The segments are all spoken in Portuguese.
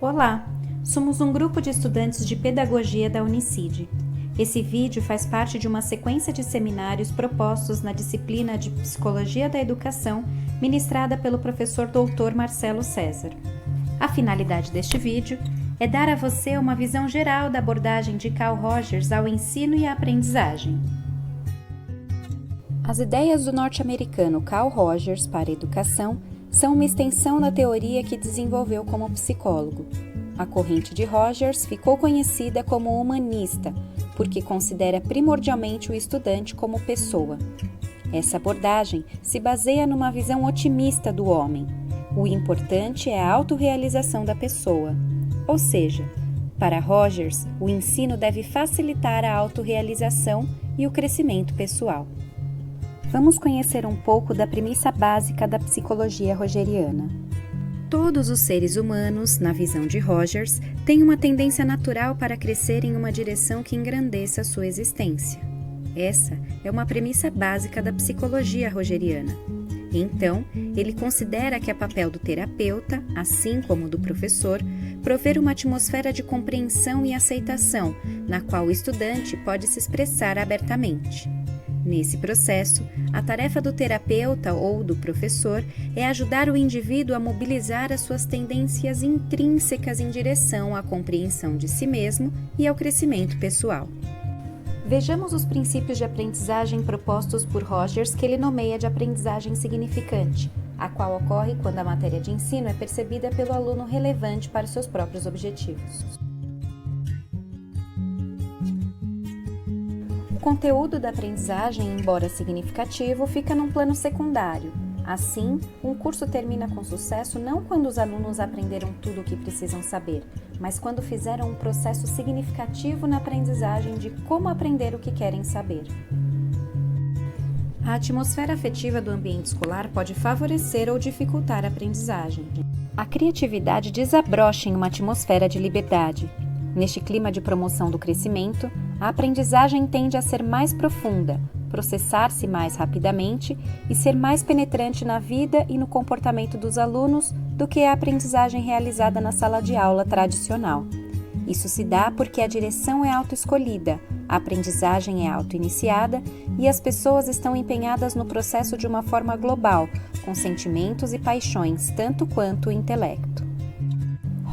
Olá, somos um grupo de estudantes de pedagogia da Unicid. Esse vídeo faz parte de uma sequência de seminários propostos na disciplina de Psicologia da Educação, ministrada pelo professor Dr. Marcelo César. A finalidade deste vídeo é dar a você uma visão geral da abordagem de Carl Rogers ao ensino e à aprendizagem. As ideias do norte-americano Carl Rogers para a educação são uma extensão da teoria que desenvolveu como psicólogo. A corrente de Rogers ficou conhecida como humanista, porque considera primordialmente o estudante como pessoa. Essa abordagem se baseia numa visão otimista do homem. O importante é a autorrealização da pessoa. Ou seja, para Rogers, o ensino deve facilitar a autorrealização e o crescimento pessoal. Vamos conhecer um pouco da premissa básica da psicologia rogeriana. Todos os seres humanos, na visão de Rogers, têm uma tendência natural para crescer em uma direção que engrandeça a sua existência. Essa é uma premissa básica da psicologia rogeriana. Então, ele considera que é papel do terapeuta, assim como do professor, prover uma atmosfera de compreensão e aceitação, na qual o estudante pode se expressar abertamente. Nesse processo, a tarefa do terapeuta ou do professor é ajudar o indivíduo a mobilizar as suas tendências intrínsecas em direção à compreensão de si mesmo e ao crescimento pessoal. Vejamos os princípios de aprendizagem propostos por Rogers, que ele nomeia de aprendizagem significante, a qual ocorre quando a matéria de ensino é percebida pelo aluno relevante para os seus próprios objetivos. O conteúdo da aprendizagem, embora significativo, fica num plano secundário. Assim, um curso termina com sucesso não quando os alunos aprenderam tudo o que precisam saber, mas quando fizeram um processo significativo na aprendizagem de como aprender o que querem saber. A atmosfera afetiva do ambiente escolar pode favorecer ou dificultar a aprendizagem. A criatividade desabrocha em uma atmosfera de liberdade. Neste clima de promoção do crescimento, a aprendizagem tende a ser mais profunda, processar-se mais rapidamente e ser mais penetrante na vida e no comportamento dos alunos do que a aprendizagem realizada na sala de aula tradicional. Isso se dá porque a direção é autoescolhida, a aprendizagem é autoiniciada e as pessoas estão empenhadas no processo de uma forma global, com sentimentos e paixões tanto quanto o intelecto.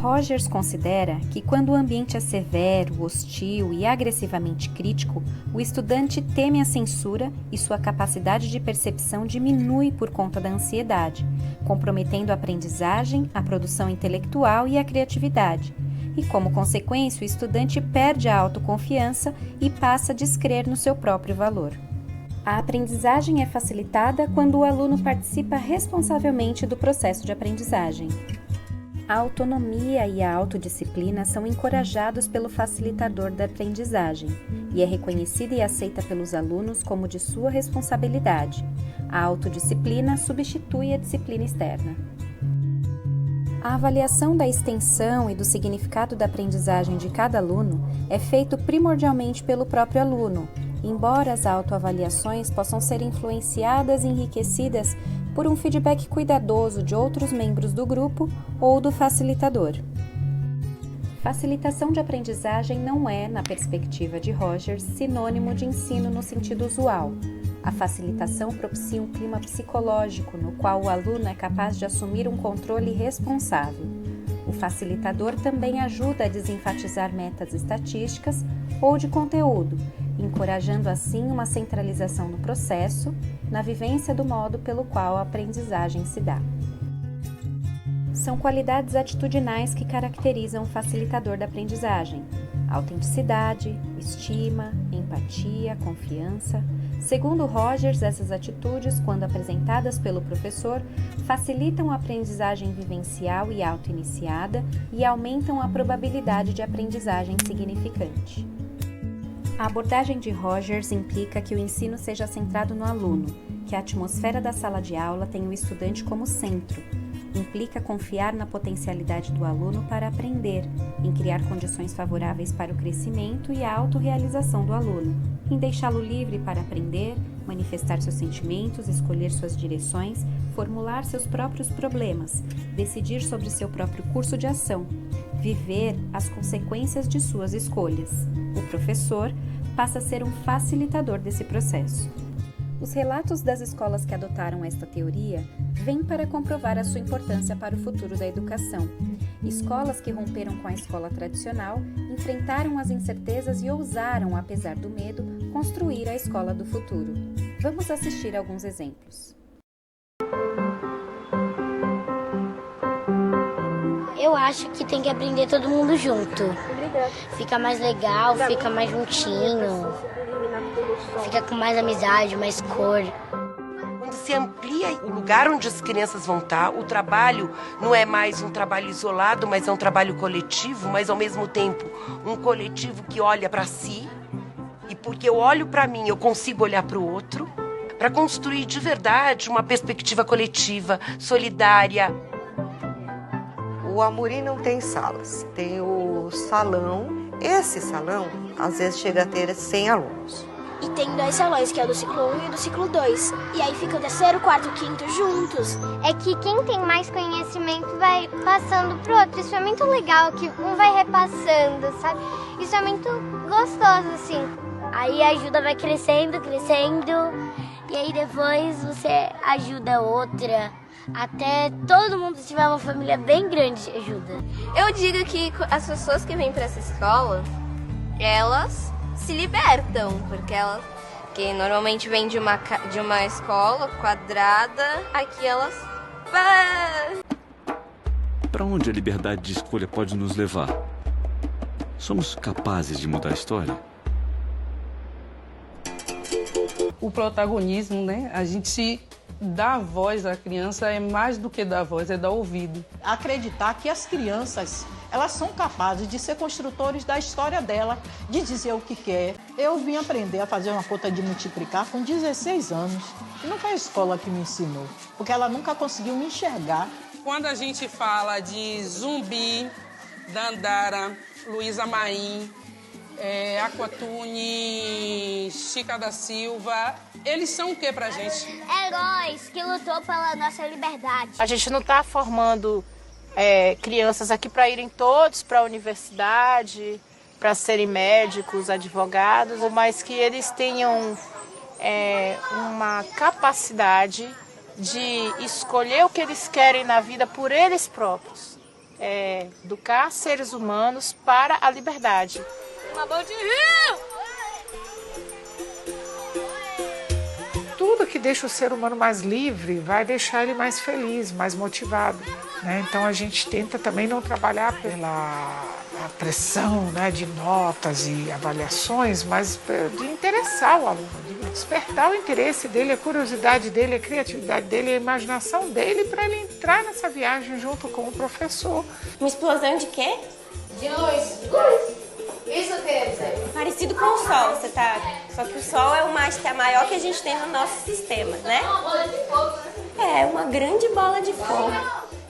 Rogers considera que quando o ambiente é severo, hostil e agressivamente crítico, o estudante teme a censura e sua capacidade de percepção diminui por conta da ansiedade, comprometendo a aprendizagem, a produção intelectual e a criatividade. E, como consequência, o estudante perde a autoconfiança e passa a descrer no seu próprio valor. A aprendizagem é facilitada quando o aluno participa responsavelmente do processo de aprendizagem. A autonomia e a autodisciplina são encorajados pelo facilitador da aprendizagem e é reconhecida e aceita pelos alunos como de sua responsabilidade. A autodisciplina substitui a disciplina externa. A avaliação da extensão e do significado da aprendizagem de cada aluno é feito primordialmente pelo próprio aluno, embora as autoavaliações possam ser influenciadas e enriquecidas por um feedback cuidadoso de outros membros do grupo ou do facilitador. Facilitação de aprendizagem não é, na perspectiva de Rogers, sinônimo de ensino no sentido usual. A facilitação propicia um clima psicológico no qual o aluno é capaz de assumir um controle responsável. O facilitador também ajuda a desenfatizar metas estatísticas ou de conteúdo, encorajando assim uma centralização no processo, na vivência do modo pelo qual a aprendizagem se dá. São qualidades atitudinais que caracterizam o facilitador da aprendizagem: autenticidade, estima, empatia, confiança. Segundo Rogers, essas atitudes, quando apresentadas pelo professor, facilitam a aprendizagem vivencial e autoiniciada e aumentam a probabilidade de aprendizagem significante. A abordagem de Rogers implica que o ensino seja centrado no aluno, que a atmosfera da sala de aula tenha o estudante como centro. Implica confiar na potencialidade do aluno para aprender, em criar condições favoráveis para o crescimento e a autorrealização do aluno, em deixá-lo livre para aprender, manifestar seus sentimentos, escolher suas direções, formular seus próprios problemas, decidir sobre seu próprio curso de ação, viver as consequências de suas escolhas. O professor passa a ser um facilitador desse processo. Os relatos das escolas que adotaram esta teoria vêm para comprovar a sua importância para o futuro da educação. Escolas que romperam com a escola tradicional, enfrentaram as incertezas e ousaram, apesar do medo, construir a escola do futuro. Vamos assistir alguns exemplos. Eu acho que tem que aprender todo mundo junto. Fica mais legal, fica mais juntinho, fica com mais amizade, mais cor. Quando se amplia o lugar onde as crianças vão estar, o trabalho não é mais um trabalho isolado, mas é um trabalho coletivo, mas ao mesmo tempo um coletivo que olha para si. E porque eu olho para mim, eu consigo olhar para o outro, para construir de verdade uma perspectiva coletiva, solidária. O Amorim não tem salas, tem o salão. Esse salão, às vezes, chega a ter 100 alunos. E tem 2 salões, que é o do ciclo 1 e do ciclo 2. E aí fica o terceiro, quarto e quinto juntos. É que quem tem mais conhecimento vai passando pro outro. Isso é muito legal, que um vai repassando, sabe? Isso é muito gostoso, assim. Aí a ajuda vai crescendo, crescendo. E aí depois você ajuda outra. Até todo mundo, se tiver uma família bem grande, ajuda. Eu digo que as pessoas que vêm para essa escola, elas se libertam, porque elas que normalmente vêm de uma escola quadrada, aqui elas... Para onde a liberdade de escolha pode nos levar? Somos capazes de mudar a história? O protagonismo, né? A gente dar voz à criança é mais do que dar voz, é dar ouvido. Acreditar que as crianças, elas são capazes de ser construtores da história dela, de dizer o que quer. Eu vim aprender a fazer uma conta de multiplicar com 16 anos. E não foi a escola que me ensinou, porque ela nunca conseguiu me enxergar. Quando a gente fala de Zumbi, Dandara, Luísa Maim, Aquatune, Chica da Silva, eles são o que pra gente? Heróis que lutou pela nossa liberdade. A gente não está formando crianças aqui para irem todos para a universidade, para serem médicos, advogados, mas que eles tenham uma capacidade de escolher o que eles querem na vida por eles próprios. Educar seres humanos para a liberdade. Uma boa de rio! Tudo que deixa o ser humano mais livre vai deixar ele mais feliz, mais motivado, né? Então a gente tenta também não trabalhar pela pressão, né, de notas e avaliações, mas de interessar o aluno, de despertar o interesse dele, a curiosidade dele, a criatividade dele, a imaginação dele para ele entrar nessa viagem junto com o professor. Uma explosão de quê? De luz. Isso quer dizer? Parecido com o Sol, você tá... Só que o Sol é a maior que a gente tem no nosso sistema, né? É uma bola de fogo, né? É, uma grande bola de fogo.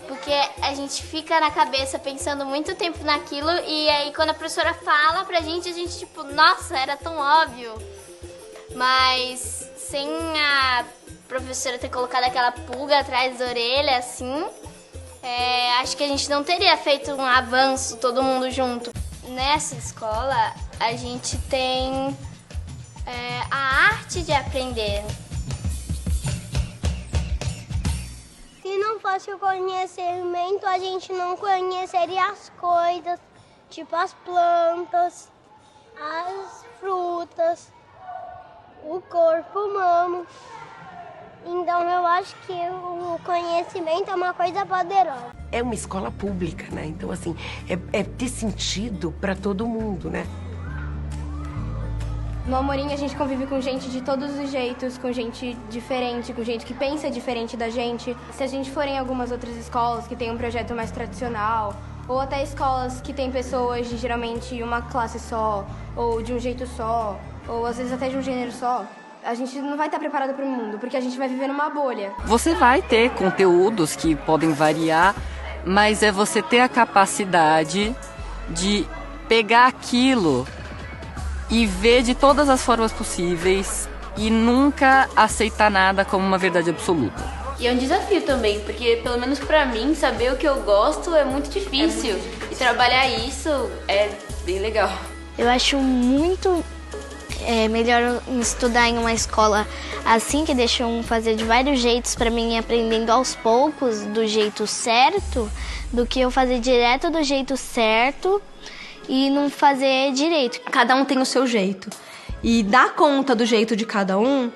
Porque a gente fica na cabeça pensando muito tempo naquilo e aí quando a professora fala pra gente tipo, nossa, era tão óbvio. Mas sem a professora ter colocado aquela pulga atrás da orelha, assim, acho que a gente não teria feito um avanço todo mundo junto. Nessa escola, a gente tem a arte de aprender. Se não fosse o conhecimento, a gente não conheceria as coisas, tipo as plantas, as frutas, o corpo humano. Então eu acho que o conhecimento é uma coisa poderosa. É uma escola pública, né? Então, assim, é ter sentido para todo mundo, né? No Amorim a gente convive com gente de todos os jeitos, com gente diferente, com gente que pensa diferente da gente. Se a gente for em algumas outras escolas que tem um projeto mais tradicional, ou até escolas que tem pessoas de geralmente uma classe só, ou de um jeito só, ou às vezes até de um gênero só, a gente não vai estar preparado para o mundo, porque a gente vai viver numa bolha. Você vai ter conteúdos que podem variar, mas é você ter a capacidade de pegar aquilo e ver de todas as formas possíveis e nunca aceitar nada como uma verdade absoluta. E é um desafio também, porque pelo menos pra mim, saber o que eu gosto é muito difícil. E trabalhar isso é bem legal. Eu acho muito melhor estudar em uma escola assim, que deixam fazer de vários jeitos para mim ir aprendendo aos poucos do jeito certo, do que eu fazer direto do jeito certo e não fazer direito. Cada um tem o seu jeito. E dar conta do jeito de cada um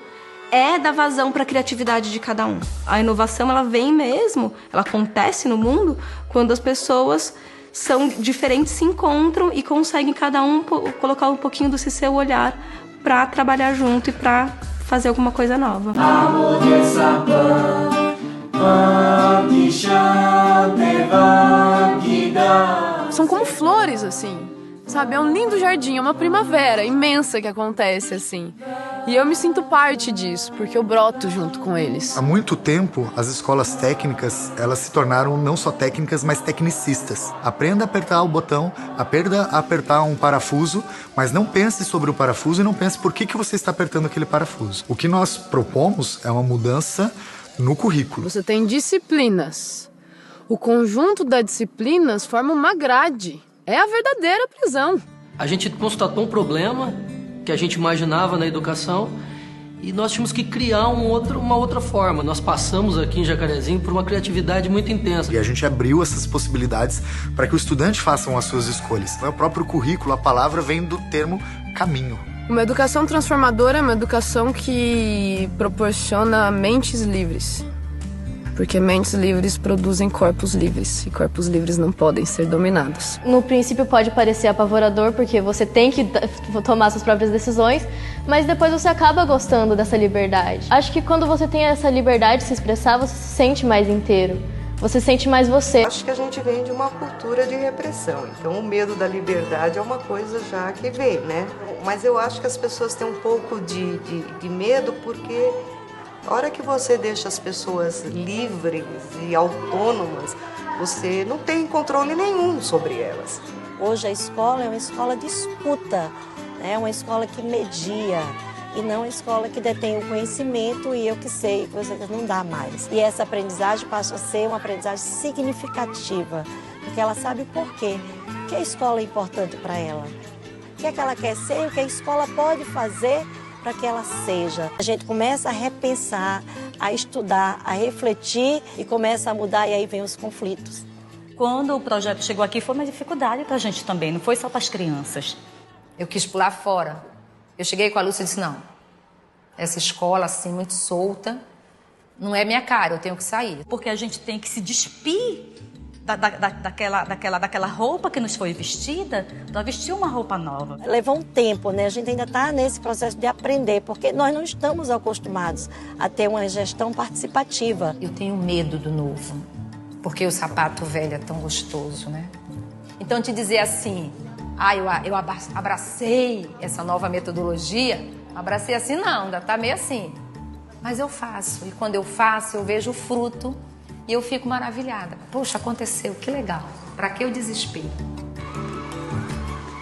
é dar vazão para a criatividade de cada um. A inovação, ela vem mesmo, ela acontece no mundo quando as pessoas são diferentes, se encontram e conseguem cada um colocar um pouquinho do seu olhar para trabalhar junto e para fazer alguma coisa nova. São como flores, assim, sabe? É um lindo jardim, é uma primavera imensa que acontece, assim. E eu me sinto parte disso, porque eu broto junto com eles. Há muito tempo, as escolas técnicas, elas se tornaram não só técnicas, mas tecnicistas. Aprenda a apertar o botão, aprenda a apertar um parafuso, mas não pense sobre o parafuso e não pense por que você está apertando aquele parafuso. O que nós propomos é uma mudança no currículo. Você tem disciplinas. O conjunto das disciplinas forma uma grade. É a verdadeira prisão. A gente constatou um problema que a gente imaginava na educação e nós tínhamos que criar uma outra forma. Nós passamos aqui em Jacarezinho por uma criatividade muito intensa. E a gente abriu essas possibilidades para que o estudante faça as suas escolhas. O próprio currículo, a palavra vem do termo caminho. Uma educação transformadora é uma educação que proporciona mentes livres. Porque mentes livres produzem corpos livres, e corpos livres não podem ser dominados. No princípio pode parecer apavorador, porque você tem que tomar suas próprias decisões, mas depois você acaba gostando dessa liberdade. Acho que quando você tem essa liberdade de se expressar, você se sente mais inteiro. Você sente mais você. Acho que a gente vem de uma cultura de repressão, então o medo da liberdade é uma coisa já que vem, né? Mas eu acho que as pessoas têm um pouco de medo porque a hora que você deixa as pessoas livres e autônomas, você não tem controle nenhum sobre elas. Hoje a escola é uma escola de escuta, é uma escola que media e não uma escola que detém o conhecimento e eu que sei, você não dá mais. E essa aprendizagem passa a ser uma aprendizagem significativa, porque ela sabe o porquê, o que a escola é importante para ela, o que é que ela quer ser e o que a escola pode fazer para que ela seja. A gente começa a repensar, a estudar, a refletir e começa a mudar e aí vem os conflitos. Quando o projeto chegou aqui foi uma dificuldade para a gente também, não foi só para as crianças. Eu quis pular fora. Eu cheguei com a Lúcia e disse, não, essa escola assim, muito solta, não é minha cara, eu tenho que sair. Porque a gente tem que se despir daquela roupa que nos foi vestida, para vestir uma roupa nova. Levou um tempo, né? A gente ainda está nesse processo de aprender, porque nós não estamos acostumados a ter uma gestão participativa. Eu tenho medo do novo, porque o sapato velho é tão gostoso, né? Então, te dizer assim, eu abracei essa nova metodologia, abracei assim não, ainda tá meio assim. Mas eu faço, e quando eu faço, eu vejo o fruto e eu fico maravilhada. Poxa, aconteceu, que legal. Para que o desespero?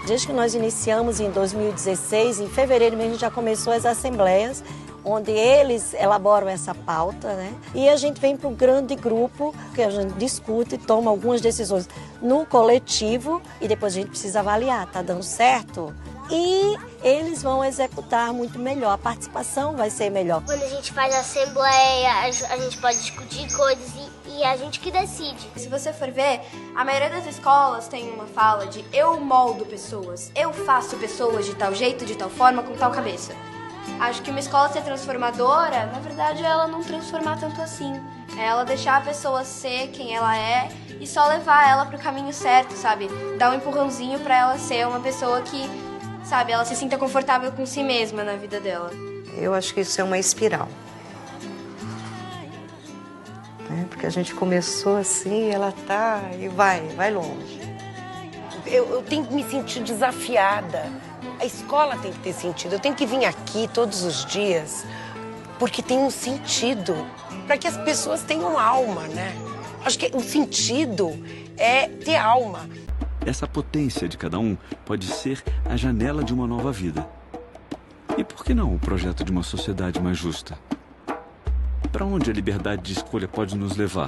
Desde que nós iniciamos em 2016, em fevereiro mesmo, a gente já começou as assembleias, onde eles elaboram essa pauta, né? E a gente vem para um grande grupo, que a gente discute e toma algumas decisões no coletivo, e depois a gente precisa avaliar, tá dando certo? E eles vão executar muito melhor, a participação vai ser melhor. Quando a gente faz assembleia, a gente pode discutir coisas e a gente que decide. Se você for ver, a maioria das escolas tem uma fala de eu moldo pessoas, eu faço pessoas de tal jeito, de tal forma, com tal cabeça. Acho que uma escola ser transformadora, na verdade, é ela não transformar tanto assim. É ela deixar a pessoa ser quem ela é e só levar ela pro caminho certo, sabe? Dar um empurrãozinho pra ela ser uma pessoa que, sabe, ela se sinta confortável com si mesma na vida dela. Eu acho que isso é uma espiral. Porque a gente começou assim, ela tá e vai longe. Eu tenho que me sentir desafiada. A escola tem que ter sentido. Eu tenho que vir aqui todos os dias porque tem um sentido. Para que as pessoas tenham alma, né? Acho que o sentido é ter alma. Essa potência de cada um pode ser a janela de uma nova vida. E por que não o projeto de uma sociedade mais justa? Para onde a liberdade de escolha pode nos levar?